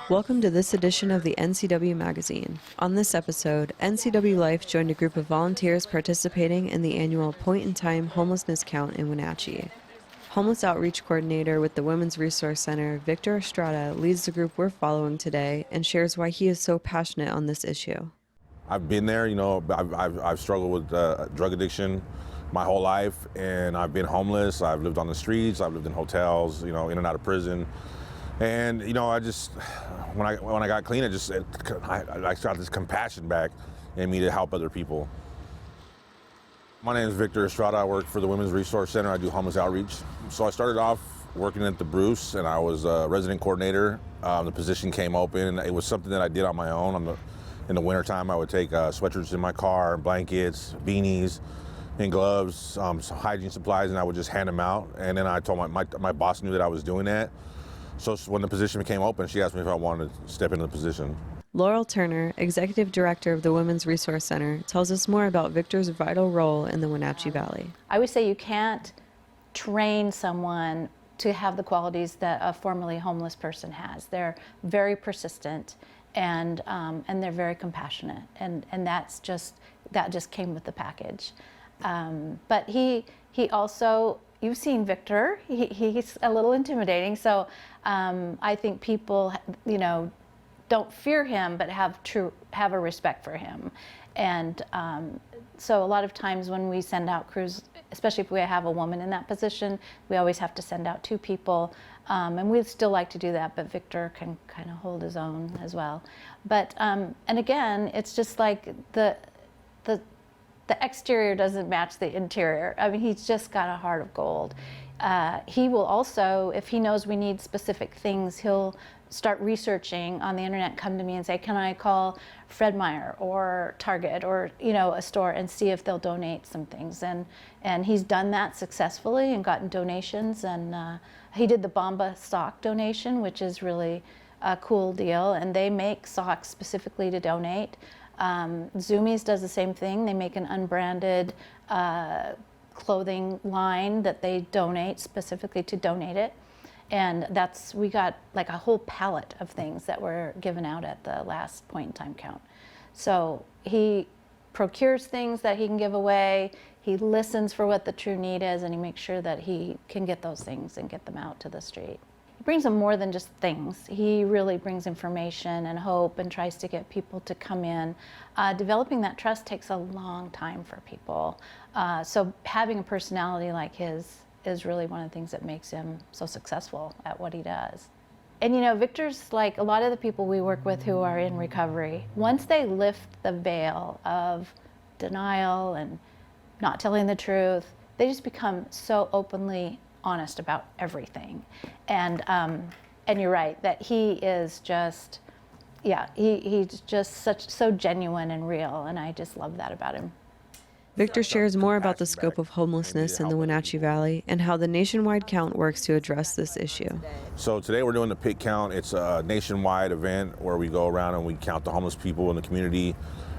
Welcome to this edition of the NCW Magazine. On this episode, NCW Life joined a group of volunteers participating in the annual point-in-time homelessness count in Wenatchee. Homeless Outreach Coordinator with the Women's Resource Center, Victor Estrada, leads the group we're following today and shares why he is so passionate on this issue. I've been there, I've struggled with drug addiction my whole life, and I've been homeless. I've lived on the streets, I've lived in hotels, in and out of prison. And I just, when I got clean, I got this compassion back in me to help other people. My name is Victor Estrada. I work for the Women's Resource Center. I do homeless outreach. So I started off working at the Bruce, and I was a resident coordinator. The position came open, and it was something that I did on my own. In the wintertime, I would take sweatshirts in my car, blankets, beanies, and gloves, some hygiene supplies, and I would just hand them out. And then I told my boss knew that I was doing that. So when the position became open, she asked me if I wanted to step into the position. Laurel Turner, Executive Director of the Women's Resource Center, tells us more about Victor's vital role in the Wenatchee Valley. I would say you can't train someone to have the qualities that a formerly homeless person has. They're very persistent and they're very compassionate, and that just came with the package. But he also, you've seen Victor. He's a little intimidating, so I think people, don't fear him, but have a respect for him. And so a lot of times when we send out crews, especially if we have a woman in that position, we always have to send out two people. And we'd still like to do that, but Victor can kind of hold his own as well. But and again, it's just like the exterior doesn't match the interior. I mean, he's just got a heart of gold. He will also, if he knows we need specific things, he'll start researching on the internet, come to me and say, can I call Fred Meyer or Target or a store and see if they'll donate some things. And he's done that successfully and gotten donations. And he did the Bomba sock donation, which is really a cool deal. And they make socks specifically to donate. Zoomies does the same thing. They make an unbranded clothing line that they donate specifically to donate it. And we got like a whole pallet of things that were given out at the last point in time count. So he procures things that he can give away. He listens for what the true need is, and he makes sure that he can get those things and get them out to the street. He brings them more than just things. He really brings information and hope and tries to get people to come in. Developing that trust takes a long time for people. So having a personality like his is really one of the things that makes him so successful at what he does. And Victor's like a lot of the people we work with who are in recovery. Once they lift the veil of denial and not telling the truth, they just become so openly honest about everything. And you're right that he is just, he's just so genuine and real, and I just love that about him. Victor shares more about the scope of homelessness in the Wenatchee Valley and how the nationwide count works to address this issue. So today we're doing the pit count. It's a nationwide event where we go around and we count the homeless people in the community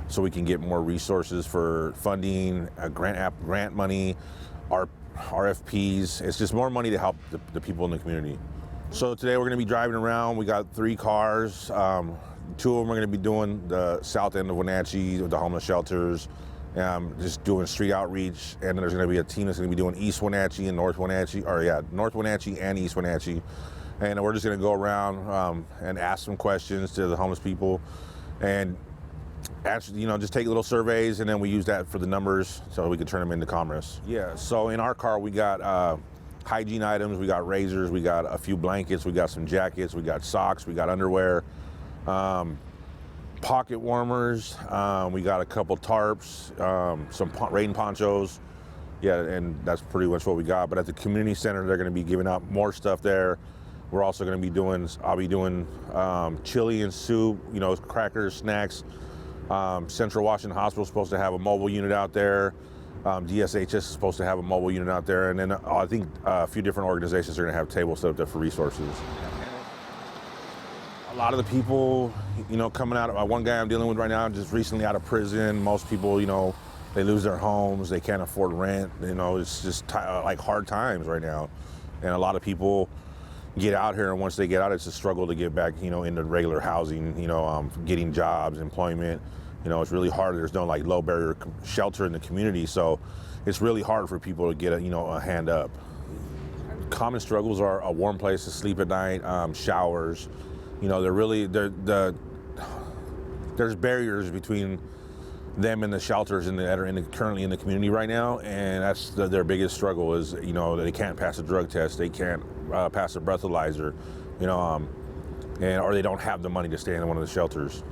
so we can get more resources for funding, grant money, RFPs. It's just more money to help the people in the community. So today we're going to be driving around. We got 3 cars. 2 of them are going to be doing the south end of Wenatchee with the homeless shelters. Just doing street outreach, and then there's going to be a team that's going to be doing East Wenatchee and North Wenatchee, North Wenatchee and East Wenatchee, and we're just going to go around and ask some questions to the homeless people, and actually, just take little surveys, and then we use that for the numbers so we can turn them into commerce. Yeah. So in our car we got hygiene items, we got razors, we got a few blankets, we got some jackets, we got socks, we got underwear. Pocket warmers, we got a couple tarps, some rain ponchos, and that's pretty much what we got. But at the community center, they're going to be giving out more stuff there. We're also going to be I'll be doing chili and soup, crackers, snacks. Central Washington Hospital is supposed to have a mobile unit out there. DSHS is supposed to have a mobile unit out there. And then I think a few different organizations are going to have tables set up there for resources. A lot of the people, coming out of one guy I'm dealing with right now, just recently out of prison. Most people, they lose their homes, they can't afford rent. It's just like hard times right now. And a lot of people, get out here, and once they get out, it's a struggle to get back, into regular housing, getting jobs, employment. It's really hard. There's no like low barrier shelter in the community, so it's really hard for people to get a hand up. Common struggles are a warm place to sleep at night, showers. There's barriers between them and the shelters that are currently in the community right now, and that's their biggest struggle is they can't pass a drug test, they can't pass a breathalyzer, or they don't have the money to stay in one of the shelters.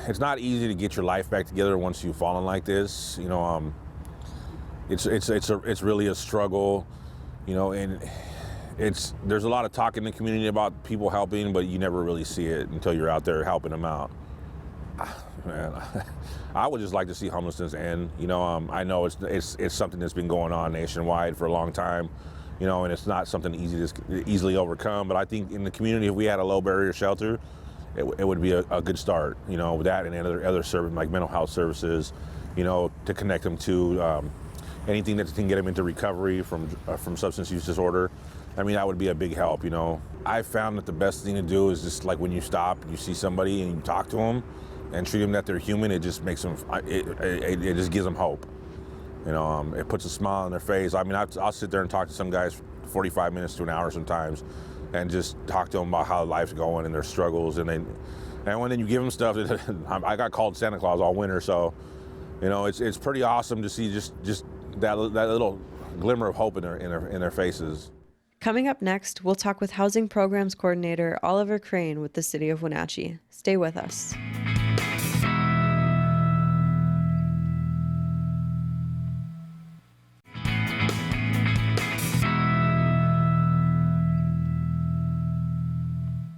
It's not easy to get your life back together once you've fallen like this. It's really a struggle, and there's a lot of talk in the community about people helping, but you never really see it until you're out there helping them out. Man, I would just like to see homelessness end. I know it's something that's been going on nationwide for a long time, and it's not something easily overcome. But I think in the community, if we had a low barrier shelter, it would be a good start. With that and other services like mental health services, to connect them to anything that can get them into recovery from substance use disorder. I mean, that would be a big help. I found that the best thing to do is just like when you stop, you see somebody and you talk to them and treat them that they're human. It just makes them. It just gives them hope. It puts a smile on their face. I mean, I'll sit there and talk to some guys 45 minutes to an hour sometimes, and just talk to them about how life's going and their struggles. And when you give them stuff, I got called Santa Claus all winter, so it's pretty awesome to see just that little glimmer of hope in their faces. Coming up next, we'll talk with Housing Programs Coordinator Oliver Crane with the City of Wenatchee. Stay with us.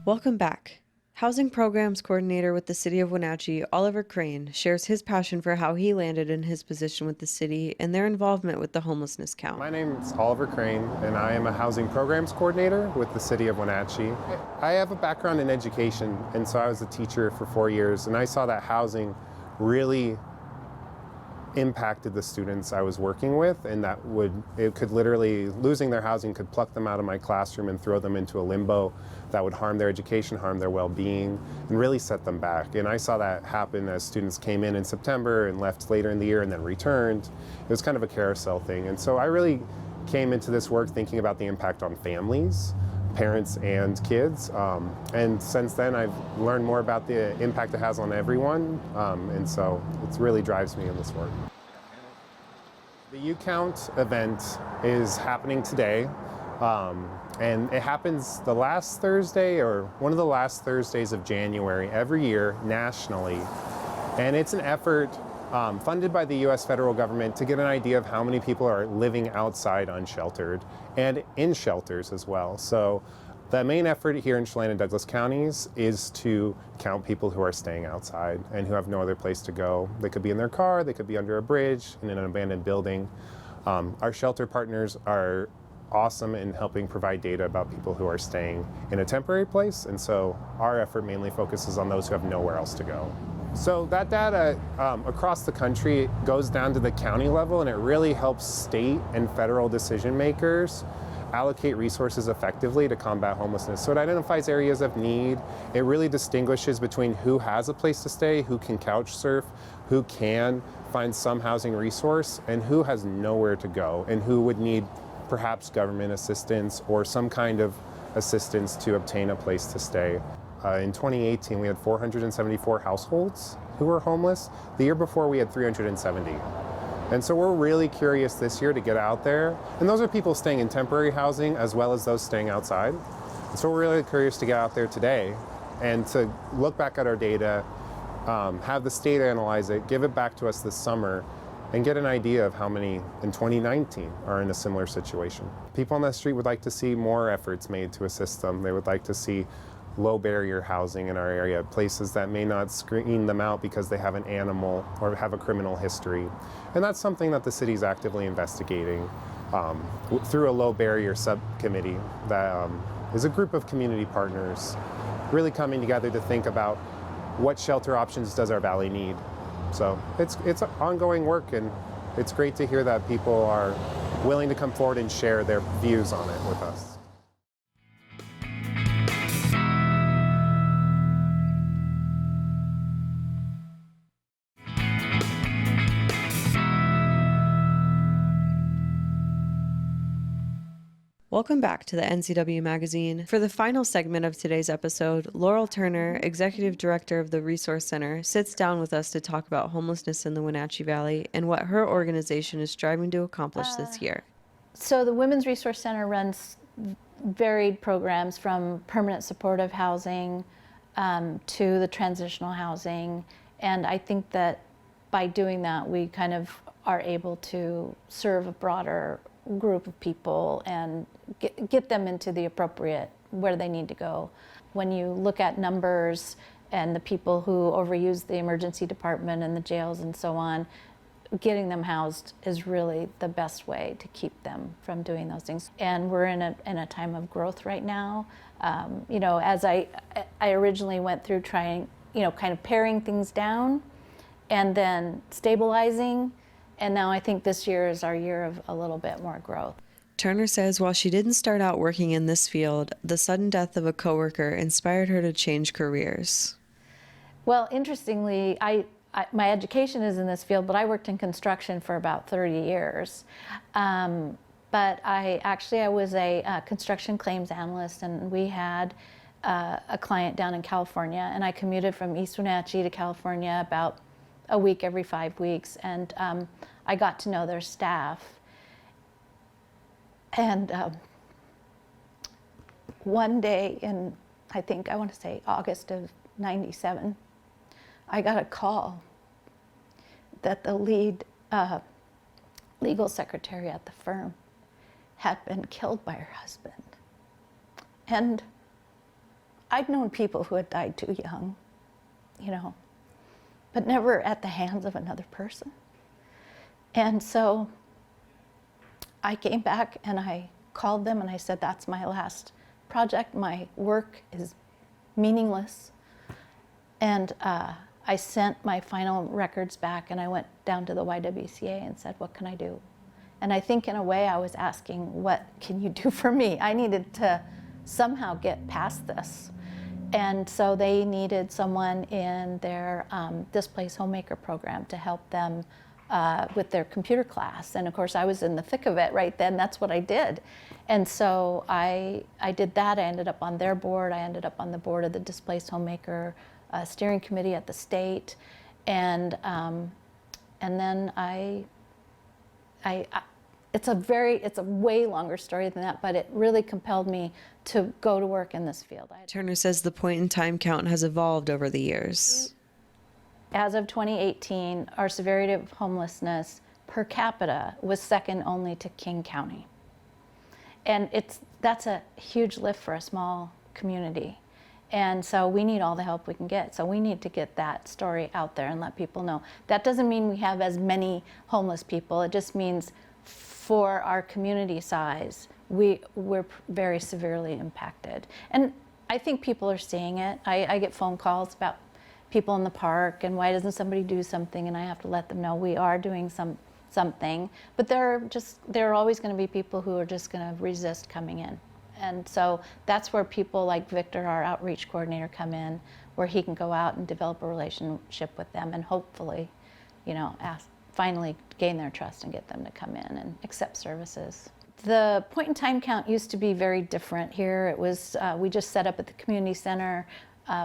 Welcome back. Housing Programs Coordinator with the City of Wenatchee, Oliver Crane, shares his passion for how he landed in his position with the city and their involvement with the Homelessness Count. My name is Oliver Crane, and I am a Housing Programs Coordinator with the City of Wenatchee. I have a background in education, and so I was a teacher for 4 years, and I saw that housing really impacted the students I was working with, and losing their housing could pluck them out of my classroom and throw them into a limbo that would harm their education, harm their well-being, and really set them back. And I saw that happen as students came in September and left later in the year and then returned. It was kind of a carousel thing. And so I really came into this work thinking about the impact on families, parents and kids. And since then, I've learned more about the impact it has on everyone. And so it really drives me in this work. The U-Count event is happening today. And it happens the last Thursday or one of the last Thursdays of January every year nationally. And it's an effort funded by the U.S. federal government to get an idea of how many people are living outside unsheltered and in shelters as well. So the main effort here in Chelan and Douglas counties is to count people who are staying outside and who have no other place to go. They could be in their car, they could be under a bridge, in an abandoned building. Our shelter partners are awesome in helping provide data about people who are staying in a temporary place, and so our effort mainly focuses on those who have nowhere else to go. So that data across the country goes down to the county level, and it really helps state and federal decision makers allocate resources effectively to combat homelessness. So it identifies areas of need. It really distinguishes between who has a place to stay, who can couch surf, who can find some housing resource, and who has nowhere to go, and who would need perhaps government assistance or some kind of assistance to obtain a place to stay. In 2018, we had 474 households who were homeless. The year before, we had 370. And so we're really curious this year to get out there. And those are people staying in temporary housing as well as those staying outside. And so we're really curious to get out there today and to look back at our data, have the state analyze it, give it back to us this summer, and get an idea of how many in 2019 are in a similar situation. People on the street would like to see more efforts made to assist them. They would like to see low barrier housing in our area, places that may not screen them out because they have an animal or have a criminal history. And that's something that the city's actively investigating through a low barrier subcommittee that is a group of community partners really coming together to think about what shelter options does our valley need. So it's ongoing work, and it's great to hear that people are willing to come forward and share their views on it with us. Welcome back to the NCW Magazine. For the final segment of today's episode, Laurel Turner, Executive Director of the Resource Center, sits down with us to talk about homelessness in the Wenatchee Valley and what her organization is striving to accomplish this year. So the Women's Resource Center runs varied programs from permanent supportive housing to the transitional housing. And I think that by doing that, we kind of are able to serve a broader group of people and get them into the appropriate, where they need to go. When you look at numbers and the people who overuse the emergency department and the jails and so on, getting them housed is really the best way to keep them from doing those things. And we're in a time of growth right now. As I originally went through trying, kind of paring things down and then stabilizing. And now I think this year is our year of a little bit more growth. Turner says while she didn't start out working in this field, the sudden death of a coworker inspired her to change careers. Well, interestingly, my education is in this field, but I worked in construction for about 30 years. But I was a construction claims analyst, and we had a client down in California, and I commuted from East Wenatchee to California about a week every 5 weeks, and I got to know their staff. And one day in, I want to say August of '97, I got a call that the lead legal secretary at the firm had been killed by her husband. And I'd known people who had died too young, but never at the hands of another person. And so I came back and I called them and I said, that's my last project. My work is meaningless. And I sent my final records back and I went down to the YWCA and said, what can I do? And I think in a way I was asking, what can you do for me? I needed to somehow get past this. And so they needed someone in their Displaced Homemaker program to help them with their computer class. And of course I was in the thick of it right then. That's what I did. And so I did that. I ended up on their board. I ended up on the board of the Displaced Homemaker steering committee at the state. And then it's a way longer story than that, but it really compelled me to go to work in this field. Turner says the point-in-time count has evolved over the years. As of 2018, our severity of homelessness per capita was second only to King County. And that's a huge lift for a small community. And so we need all the help we can get. So we need to get that story out there and let people know. That doesn't mean we have as many homeless people. It just means for our community size, we're very severely impacted. And I think people are seeing it. I get phone calls about people in the park and why doesn't somebody do something, and I have to let them know we are doing something. But there are always going to be people who are just going to resist coming in. And so that's where people like Victor, our outreach coordinator, come in, where he can go out and develop a relationship with them and hopefully, finally gain their trust and get them to come in and accept services. The point-in-time count used to be very different here. It was, we just set up at the community center.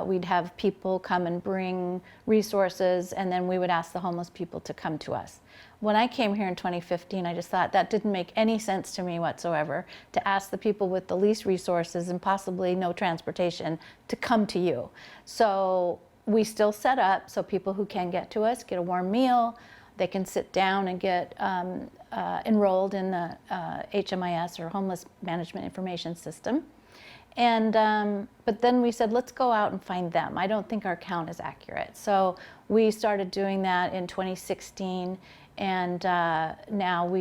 We'd have people come and bring resources, and then we would ask the homeless people to come to us. When I came here in 2015, I just thought that didn't make any sense to me whatsoever, to ask the people with the least resources and possibly no transportation to come to you. So we still set up so people who can get to us get a warm meal. They can sit down and get enrolled in the HMIS, or Homeless Management Information System. And but then we said, let's go out and find them. I don't think our count is accurate. So we started doing that in 2016, and now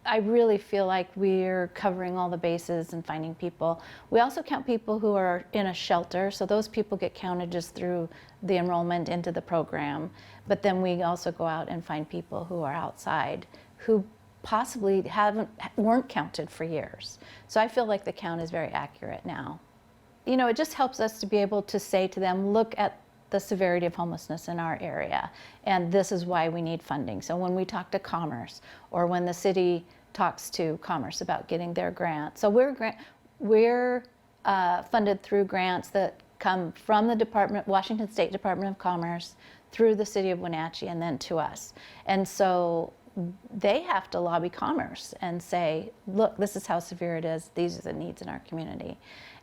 I really feel like we're covering all the bases and finding people. We also count people who are in a shelter, so those people get counted just through the enrollment into the program. But then we also go out and find people who are outside who possibly weren't counted for years. So I feel like the count is very accurate now. It just helps us to be able to say to them, look at the severity of homelessness in our area, and this is why we need funding. So when we talk to Commerce, or when the city talks to Commerce about getting their grant. So we're funded through grants that come from the Washington State Department of Commerce through the city of Wenatchee and then to us. And so they have to lobby Commerce and say, look, this is how severe it is. These are the needs in our community.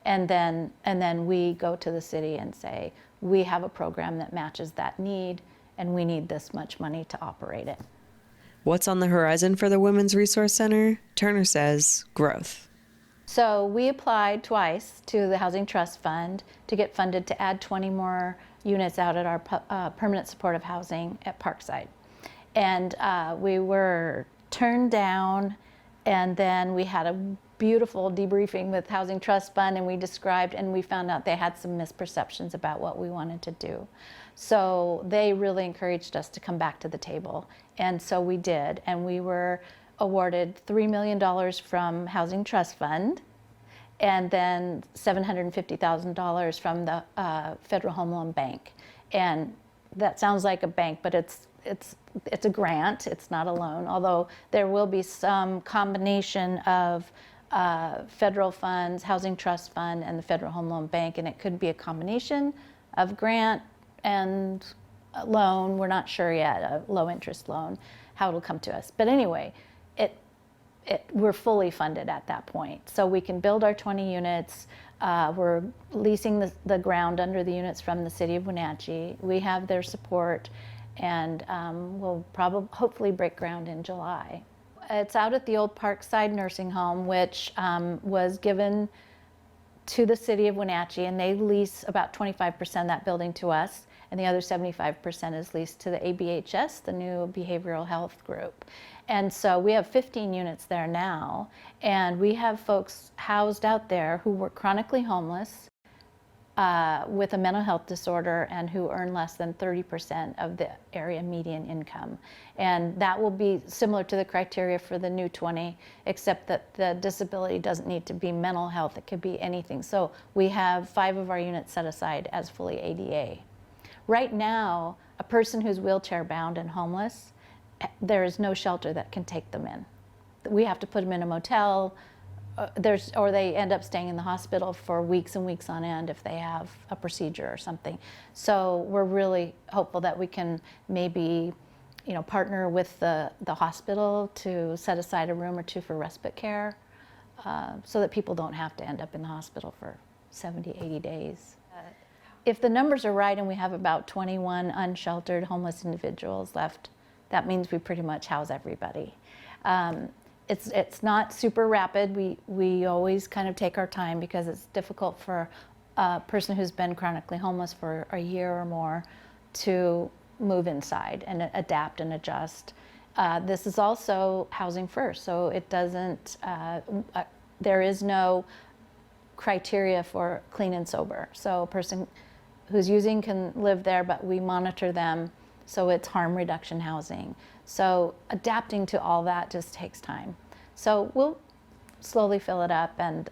And then we go to the city and say, we have a program that matches that need, and we need this much money to operate it. What's on the horizon for the Women's Resource Center? Turner says growth. So we applied twice to the Housing Trust Fund to get funded to add 20 more units out at our permanent supportive housing at Parkside. And we were turned down, and then we had a beautiful debriefing with Housing Trust Fund, and we described, and we found out they had some misperceptions about what we wanted to do. So they really encouraged us to come back to the table, and so we did, and we were awarded $3 million from Housing Trust Fund, and then $750,000 from the Federal Home Loan Bank. And that sounds like a bank, but it's a grant, it's not a loan, although there will be some combination of federal funds, Housing Trust Fund, and the Federal Home Loan Bank, and it could be a combination of grant and a loan. We're not sure yet, a low interest loan, how it'll come to us. But anyway, we're fully funded at that point. So we can build our 20 units. We're leasing the ground under the units from the city of Wenatchee. We have their support, and we'll hopefully break ground in July. It's out at the old Parkside Nursing Home, which was given to the city of Wenatchee, and they lease about 25% of that building to us, and the other 75% is leased to the ABHS, the new behavioral health group. And so we have 15 units there now, and we have folks housed out there who were chronically homeless with a mental health disorder and who earn less than 30% of the area median income. And that will be similar to the criteria for the new 20, except that the disability doesn't need to be mental health, it could be anything. So we have 5 of our units set aside as fully ADA. Right now, a person who's wheelchair bound and homeless, there is no shelter that can take them in. We have to put them in a motel, or they end up staying in the hospital for weeks and weeks on end if they have a procedure or something. So we're really hopeful that we can maybe, partner with the hospital to set aside a room or 2 for respite care, so that people don't have to end up in the hospital for 70, 80 days. If the numbers are right and we have about 21 unsheltered homeless individuals left, that means we pretty much house everybody. It's not super rapid. We always kind of take our time because it's difficult for a person who's been chronically homeless for a year or more to move inside and adapt and adjust. This is also housing first, so it doesn't, there is no criteria for clean and sober. So a person who's using can live there, but we monitor them, so it's harm reduction housing. So adapting to all that just takes time. So we'll slowly fill it up, and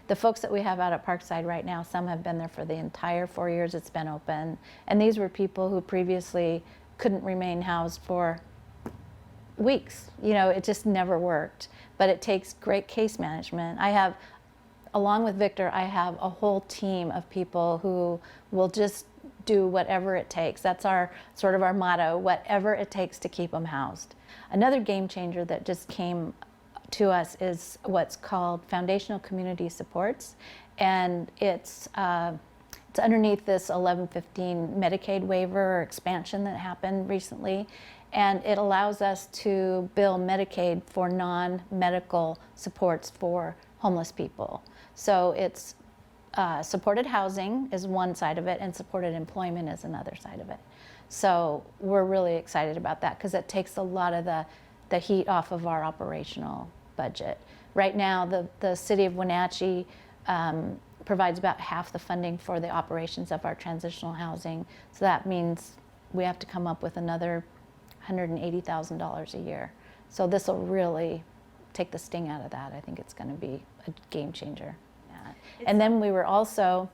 the folks that we have out at Parkside right now, some have been there for the entire 4 years it's been open, and these were people who previously couldn't remain housed for weeks. It just never worked, but it takes great case management. Along with Victor, I have a whole team of people who will just do whatever it takes. That's our motto, whatever it takes to keep them housed. Another game changer that just came to us is what's called Foundational Community Supports, and it's underneath this 1115 Medicaid waiver or expansion that happened recently, and it allows us to bill Medicaid for non-medical supports for homeless people. So it's supported housing is one side of it, and supported employment is another side of it. So we're really excited about that because it takes a lot of the heat off of our operational budget. Right now, the city of Wenatchee provides about half the funding for the operations of our transitional housing. So that means we have to come up with another $180,000 a year. So this will really take the sting out of that. I think it's going to be a game changer. And then we were also,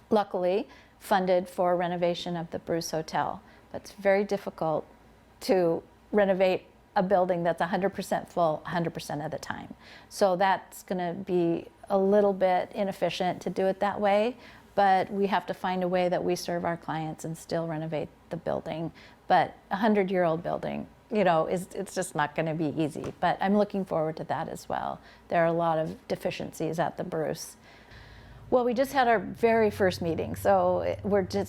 luckily, funded for renovation of the Bruce Hotel. But it's very difficult to renovate a building that's 100% full 100% of the time. So that's going to be a little bit inefficient to do it that way, but we have to find a way that we serve our clients and still renovate the building. But a 100-year-old building, it's just not going to be easy. But I'm looking forward to that as well. There are a lot of deficiencies at the Bruce. Well, we just had our very first meeting, so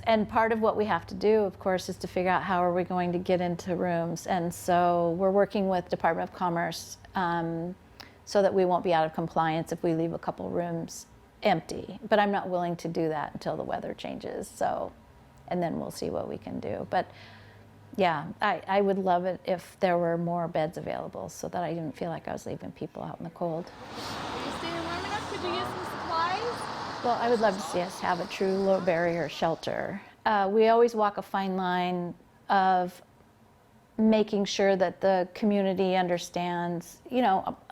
and part of what we have to do, of course, is to figure out how are we going to get into rooms. And so we're working with Department of Commerce so that we won't be out of compliance if we leave a couple rooms empty. But I'm not willing to do that until the weather changes. And then we'll see what we can do. But yeah, I would love it if there were more beds available so that I didn't feel like I was leaving people out in the cold. Are you staying warm enough? Could you use some supplies? Well, I would love to see us have a true low barrier shelter. We always walk a fine line of making sure that the community understands,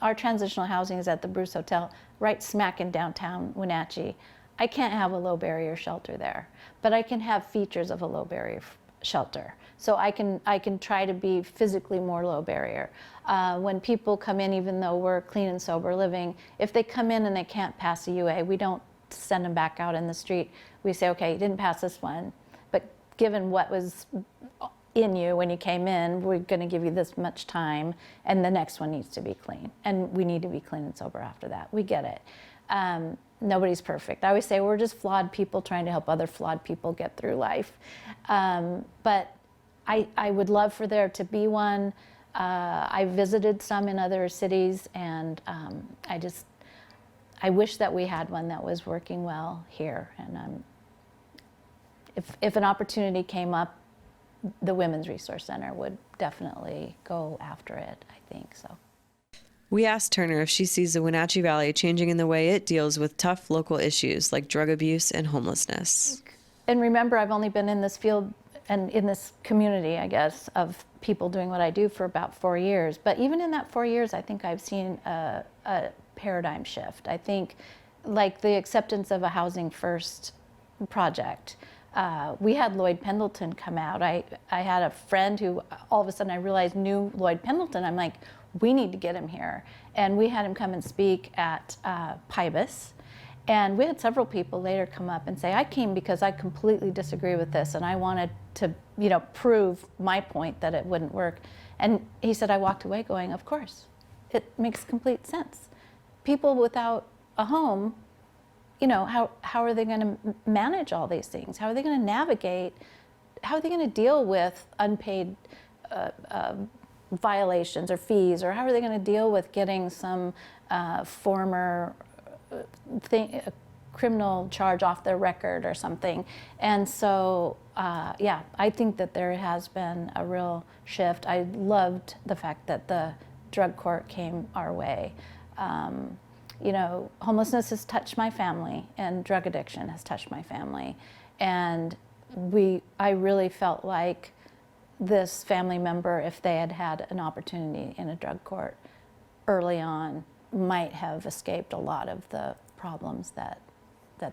our transitional housing is at the Bruce Hotel, right smack in downtown Wenatchee. I can't have a low barrier shelter there, but I can have features of a low barrier shelter. So I can try to be physically more low barrier. When people come in, even though we're clean and sober living, if they come in and they can't pass a UA, we don't send them back out in the street. We say, okay, you didn't pass this one, but given what was in you when you came in, we're going to give you this much time, and the next one needs to be clean. And we need to be clean and sober after that. We get it. Nobody's perfect. I always say we're just flawed people trying to help other flawed people get through life. But I would love for there to be one. I visited some in other cities, and I wish that we had one that was working well here. And if an opportunity came up, the Women's Resource Center would definitely go after it, I think so. We asked Turner if she sees the Wenatchee Valley changing in the way it deals with tough local issues like drug abuse and homelessness. And remember, I've only been in this field and in this community, I guess, of people doing what I do for about 4 years. But even in that 4 years, I think I've seen a paradigm shift. I think like the acceptance of a housing first project. We had Lloyd Pendleton come out. I had a friend who all of a sudden I realized knew Lloyd Pendleton. I'm like, we need to get him here. And we had him come and speak at PIBUS. And we had several people later come up and say, I came because I completely disagree with this and I wanted to, prove my point that it wouldn't work. And he said, I walked away going, of course, it makes complete sense. People without a home, how are they going to manage all these things? How are they going to navigate? How are they going to deal with unpaid violations or fees? Or how are they going to deal with getting some former criminal charge off their record or something? And so, I think that there has been a real shift. I loved the fact that the drug court came our way. Homelessness has touched my family and drug addiction has touched my family. And I really felt like this family member, if they had had an opportunity in a drug court early on, might have escaped a lot of the problems that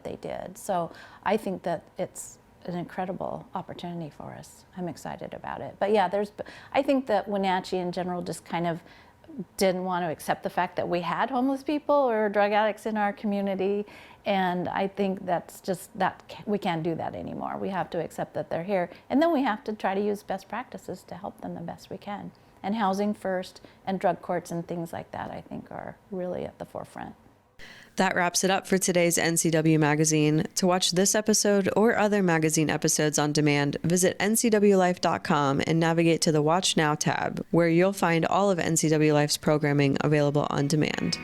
they did. So I think that it's an incredible opportunity for us. I'm excited about it. But yeah, I think that Wenatchee in general just kind of didn't want to accept the fact that we had homeless people or drug addicts in our community. And I think that's just we can't do that anymore. We have to accept that they're here. And then we have to try to use best practices to help them the best we can. And housing first and drug courts and things like that, I think, are really at the forefront. That wraps it up for today's NCW Magazine. To watch this episode or other magazine episodes on demand, visit ncwlife.com and navigate to the Watch Now tab, where you'll find all of NCW Life's programming available on demand.